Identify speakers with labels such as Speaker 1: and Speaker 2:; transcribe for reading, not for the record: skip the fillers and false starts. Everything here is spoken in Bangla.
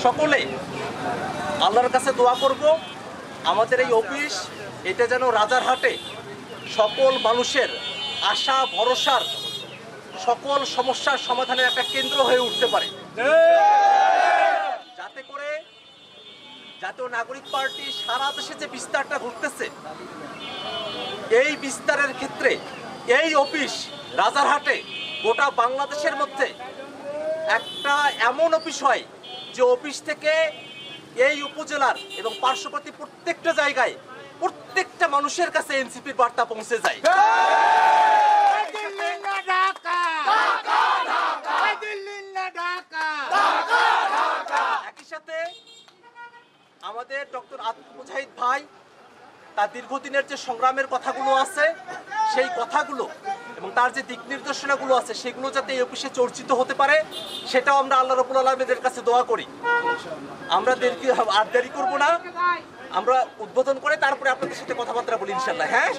Speaker 1: সকলে আল্লাহর কাছে দোয়া করব আমাদের এই অফিস এটা যেন রাজারহাটে সকল মানুষের আশা ভরসার সকল সমস্যার সমাধানের একটা কেন্দ্র হয়ে উঠতে পারে, যাতে করে জাতীয় নাগরিক পার্টি সারা দেশে যে বিস্তারটা ঘটতেছে এই বিস্তারের ক্ষেত্রে এই অফিস রাজারহাটে গোটা বাংলাদেশের মধ্যে একটা এমন অফিস হয় যে অফিস থেকে এই উপজেলার এবং পার্শ্ববর্তী প্রত্যেকটা জায়গায় প্রত্যেকটা মানুষের কাছে এনসিপির বার্তা পৌঁছে যায়। একই সাথে আমাদের ডক্টর আতিক মুজাহিদ ভাই তার দীর্ঘদিনের যে সংগ্রামের কথাগুলো আছে সেই কথাগুলো এবং তার যে দিক নির্দেশনাগুলো আছে সেগুলো যাতে এই অফিসে চর্চিত হতে পারে সেটাও আমরা আল্লাহ রাব্বুল আলামিনের কাছে দোয়া করি। আমরা আর দেরি করব না, আমরা উদ্বোধন করে তারপরে আপনাদের সাথে কথাবার্তা বলি ইনশাআল্লাহ। হ্যাঁ।